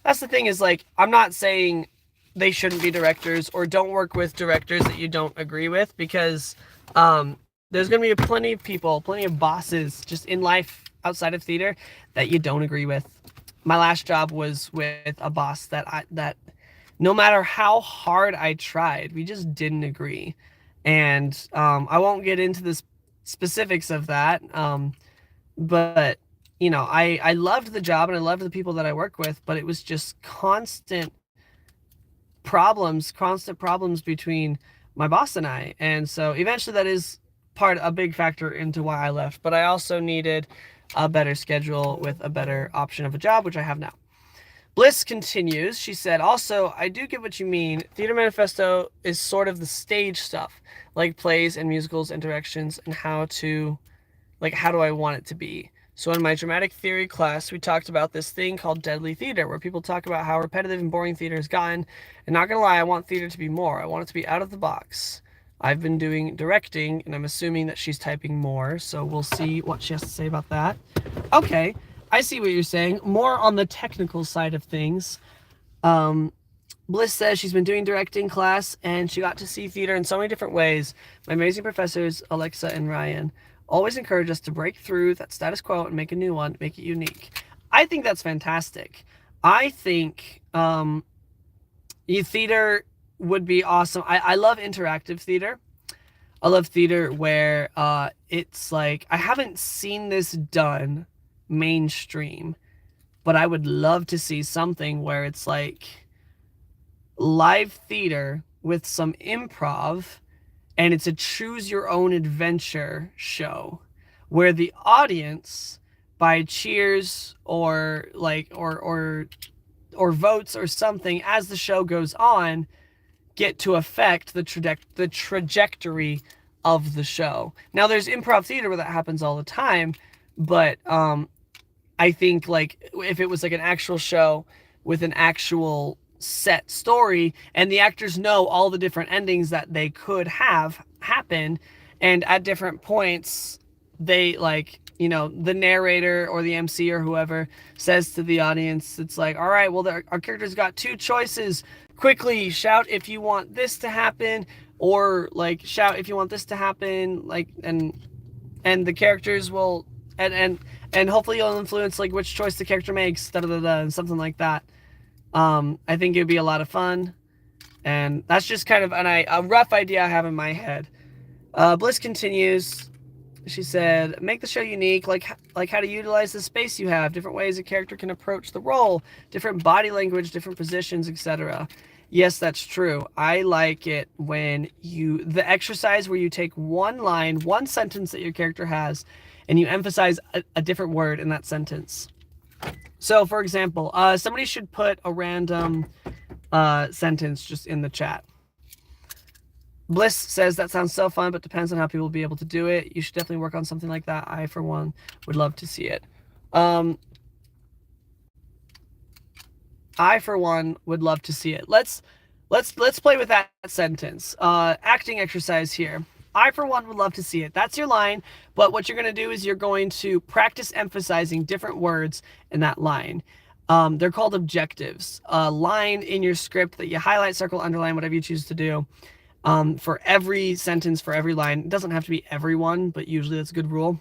that's the thing is, like, I'm not saying they shouldn't be directors or don't work with directors that you don't agree with, because there's going to be plenty of people, plenty of bosses just in life outside of theater that you don't agree with. My last job was with a boss that no matter how hard I tried, we just didn't agree. And I won't get into the specifics of that, but I loved the job and I loved the people that I work with, but it was just constant problems between my boss and I. And so eventually that is a big factor into why I left. But I also needed a better schedule with a better option of a job, which I have now. Bliss continues. She said, also, I do get what you mean. Theatre Manifesto is sort of the stage stuff, like plays and musicals and directions and how do I want it to be. So in my dramatic theory class, we talked about this thing called deadly theater, where people talk about how repetitive and boring theater has gotten. And not gonna lie, I want theater to be more. I want it to be out of the box. I've been doing directing, and I'm assuming that she's typing more, so we'll see what she has to say about that. Okay, I see what you're saying. More on the technical side of things. Bliss says she's been doing directing class, and she got to see theater in so many different ways. My amazing professors, Alexa and Ryan, always encourage us to break through that status quo and make a new one, make it unique. I think that's fantastic. I think theater would be awesome. I love interactive theater. I love theater where it's like, I haven't seen this done mainstream, but I would love to see something where it's like live theater with some improv, and it's a choose your own adventure show where the audience, by cheers or votes or something as the show goes on, get to affect the trajectory of the show. Now, there's improv theater where that happens all the time, but I think like if it was like an actual show with an actual set story and the actors know all the different endings that they could have happen, and at different points they the narrator or the MC or whoever says to the audience, it's like, all right, well, our character's got two choices. Quickly shout if you want this to happen, or like shout if you want this to happen, and the characters will and hopefully you'll influence like which choice the character makes, and something like that. I think it'd be a lot of fun, and that's just kind of a rough idea I have in my head. Bliss continues. She said, make the show unique, like how to utilize the space you have, different ways a character can approach the role, different body language, different positions, etc. Yes, that's true. I like it when the exercise where you take one line, one sentence that your character has, and you emphasize a different word in that sentence. So, for example, somebody should put a random sentence just in the chat. Bliss says, that sounds so fun, but depends on how people will be able to do it. You should definitely work on something like that. I, for one, would love to see it. I, for one, would love to see it. Let's play with that sentence. Acting exercise here. I, for one, would love to see it. That's your line, but what you're going to do is you're going to practice emphasizing different words in that line. They're called objectives. A line in your script that you highlight, circle, underline, whatever you choose to do. For every sentence, for every line. It doesn't have to be everyone, but usually that's a good rule.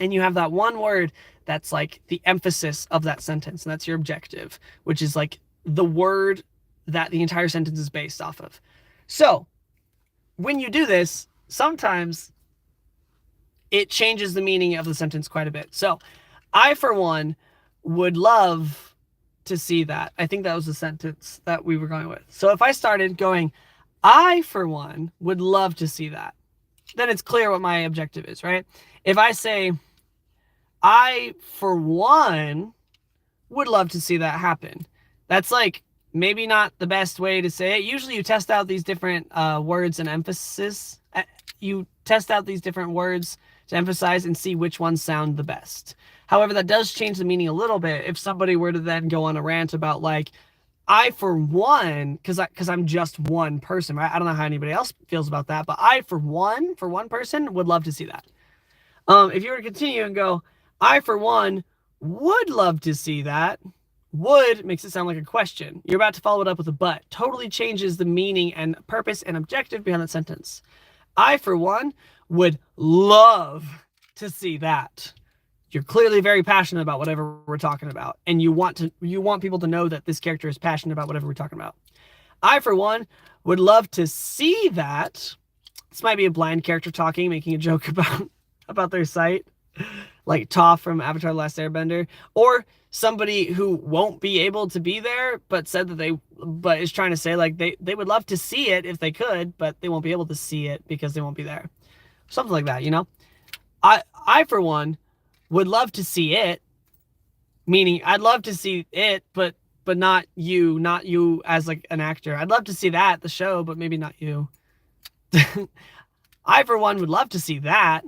And you have that one word that's like the emphasis of that sentence, and that's your objective, which is like the word that the entire sentence is based off of. So when you do this, sometimes it changes the meaning of the sentence quite a bit. So I, for one, would love to see that. I think that was the sentence that we were going with. So if I started going, I, for one, would love to see that, then it's clear what my objective is, right? If I say, I, for one, would love to see that happen, that's like maybe not the best way to say it. Usually you test out these different words and emphasis. You test out these different words to emphasize and see which ones sound the best. However, that does change the meaning a little bit if somebody were to then go on a rant about like, I, for one, because I'm just one person, right? I don't know how anybody else feels about that, but I, for one person, would love to see that. If you were to continue and go, I, for one, would love to see that, would makes it sound like a question. You're about to follow it up with a but. Totally changes the meaning and purpose and objective behind that sentence. I, for one, would love to see that. You're clearly very passionate about whatever we're talking about, and you want people to know that this character is passionate about whatever we're talking about. I, for one, would love to see that. This might be a blind character talking, making a joke about their sight, like Toph from Avatar: The Last Airbender, or somebody who won't be able to be there, but is trying to say like they would love to see it if they could, but they won't be able to see it because they won't be there. Something like that, you know? I, for one, would love to see it, meaning I'd love to see it, but but not you as like an actor. I'd love to see that, the show, but maybe not you. I, for one, would love to see that.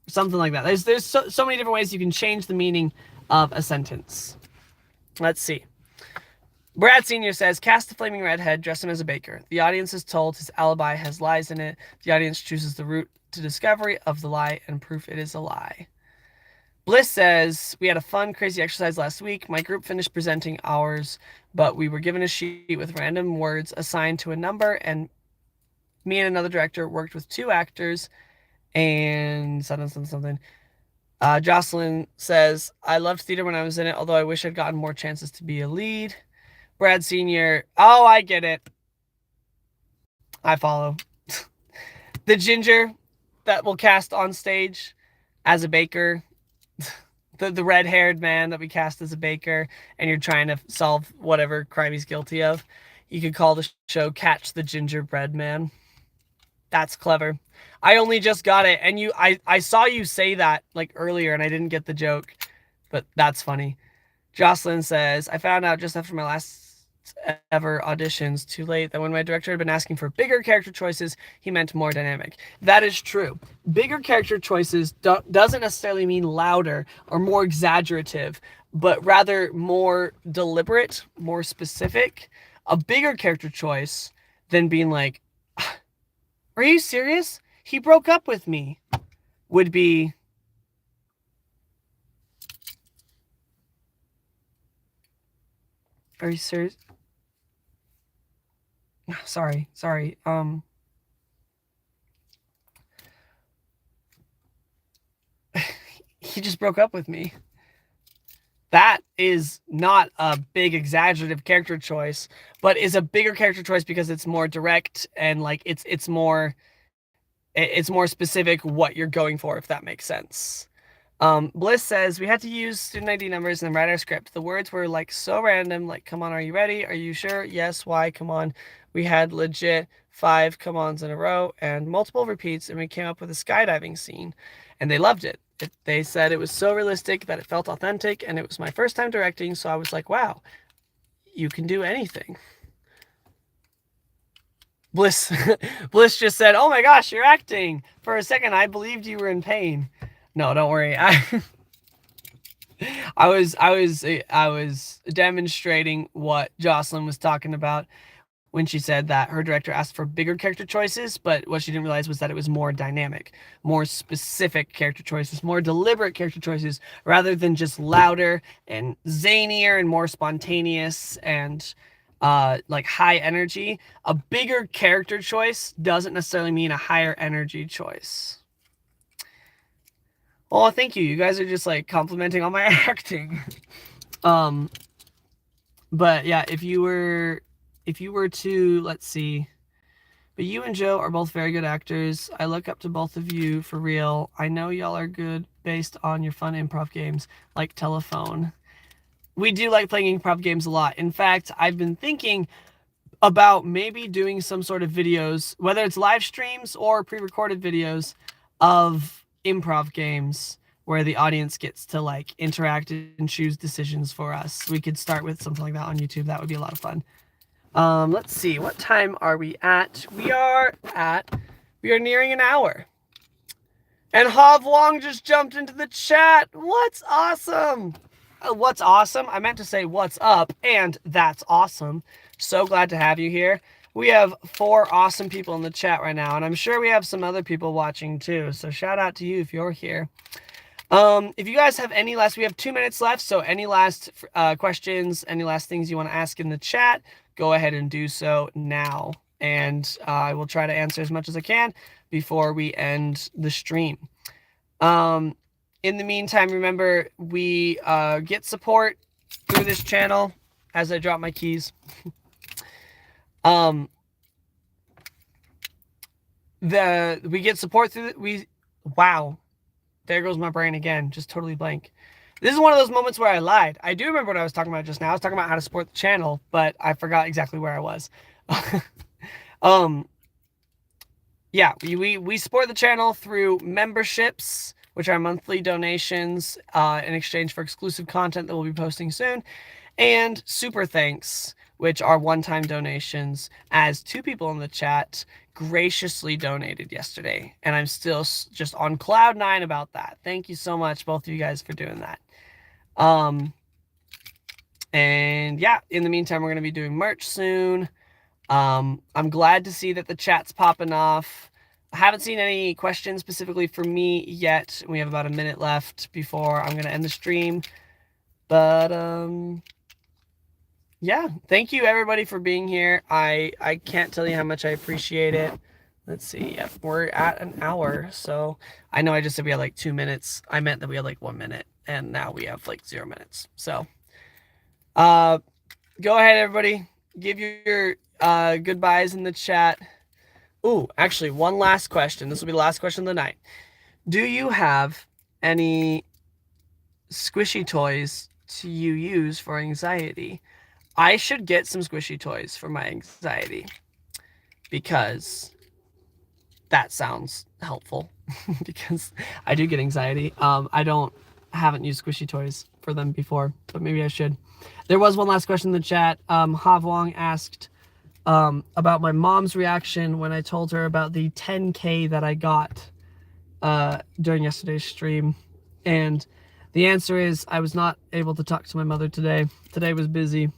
Something like that. There's so many different ways you can change the meaning of a sentence. Let's see. Brad Sr. says, cast the flaming redhead, dress him as a baker. The audience is told his alibi has lies in it. The audience chooses the route to discovery of the lie and proof it is a lie. Bliss says, we had a fun, crazy exercise last week. My group finished presenting ours, but we were given a sheet with random words assigned to a number, and me and another director worked with 2 actors and something. Jocelyn says, I loved theater when I was in it, although I wish I'd gotten more chances to be a lead. Brad Sr., oh, I get it. I follow. The ginger that will cast on stage as a baker, the red-haired man that we cast as a baker, and you're trying to solve whatever crime he's guilty of. You could call the show Catch the Gingerbread Man. That's clever. I only just got it, and I saw you say that like earlier, and I didn't get the joke, but that's funny. Jocelyn says, I found out just after my last ever auditions, too late, that when my director had been asking for bigger character choices, he meant more dynamic. That is true. Bigger character choices doesn't necessarily mean louder or more exaggerative, but rather more deliberate, more specific. A bigger character choice than being like, are you serious? He broke up with me, would be, are you serious? Sorry. He just broke up with me. That is not a big exaggerative character choice, but is a bigger character choice because it's more direct and like it's more specific what you're going for, if that makes sense. Bliss says, we had to use student ID numbers and write our script. The words were like so random, like, come on, are you ready? Are you sure? Yes, why? Come on. We had legit 5 come ons in a row and multiple repeats, and we came up with a skydiving scene, and they loved it. They said it was so realistic that it felt authentic, and it was my first time directing, so I was like, wow, you can do anything. Bliss just said, oh my gosh, you're acting. For a second, I believed you were in pain. No, don't worry. I was demonstrating what Jocelyn was talking about when she said that her director asked for bigger character choices, but what she didn't realize was that it was more dynamic, more specific character choices, more deliberate character choices, rather than just louder and zanier and more spontaneous and like high energy. A bigger character choice doesn't necessarily mean a higher energy choice. Oh, thank you. You guys are just like complimenting on my acting. But yeah, if you were to, let's see, but you and Joe are both very good actors. I look up to both of you for real. I know y'all are good based on your fun improv games like Telephone. We do like playing improv games a lot. In fact, I've been thinking about maybe doing some sort of videos, whether it's live streams or pre-recorded videos of improv games where the audience gets to like interact and choose decisions for us. We could start with something like that on YouTube. That would be a lot of fun. Let's see, what time are we at? We are nearing an hour. And Hav Wong just jumped into the chat. What's awesome? What's awesome? I meant to say what's up, and that's awesome. So glad to have you here. We have 4 awesome people in the chat right now, and I'm sure we have some other people watching too. So shout out to you if you're here. If you guys have any last, we have 2 minutes left. So any last questions, any last things you want to ask in the chat, go ahead and do so now. And I will try to answer as much as I can before we end the stream. In the meantime, remember, we get support through this channel as I drop my keys. We get support through wow, there goes my brain again, just totally blank. This is one of those moments where I lied. I do remember what I was talking about just now. I was talking about how to support the channel, but I forgot exactly where I was. Yeah, we support the channel through memberships, which are monthly donations in exchange for exclusive content that we'll be posting soon. and super thanks, which are one-time donations, as 2 people in the chat graciously donated yesterday, and I'm still just on cloud 9 about that. Thank you so much, both of you guys, for doing that. And yeah, in the meantime, we're going to be doing merch soon. I'm glad to see that the chat's popping off. I haven't seen any questions specifically for me yet. We have about a minute left before I'm going to end the stream. But yeah, thank you everybody for being here. I can't tell you how much I appreciate it. Let's see. Yep, we're at an hour. So I know I just said we had like 2 minutes. I meant that we had like 1 minute, and now we have like 0 minutes. So go ahead, everybody. Give your goodbyes in the chat. Ooh, actually, one last question. This will be the last question of the night. Do you have any squishy toys you use for anxiety? I should get some squishy toys for my anxiety, because that sounds helpful. Because I do get anxiety. I haven't used squishy toys for them before, but maybe I should. There was one last question in the chat. Havwong asked about my mom's reaction when I told her about the 10K that I got during yesterday's stream. And the answer is I was not able to talk to my mother today. Today was busy,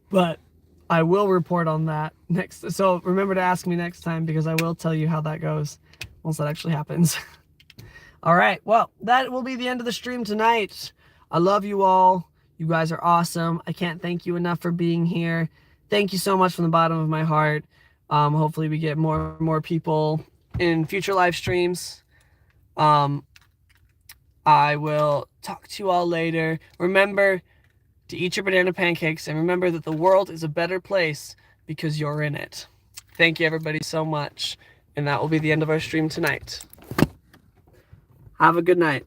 but I will report on that next. So remember to ask me next time, because I will tell you how that goes once that actually happens. All right. Well, that will be the end of the stream tonight. I love you all. You guys are awesome. I can't thank you enough for being here. Thank you so much from the bottom of my heart. Hopefully we get more people in future live streams. I will talk to you all later. Remember to eat your banana pancakes, and remember that the world is a better place because you're in it. Thank you everybody so much. And that will be the end of our stream tonight. Have a good night.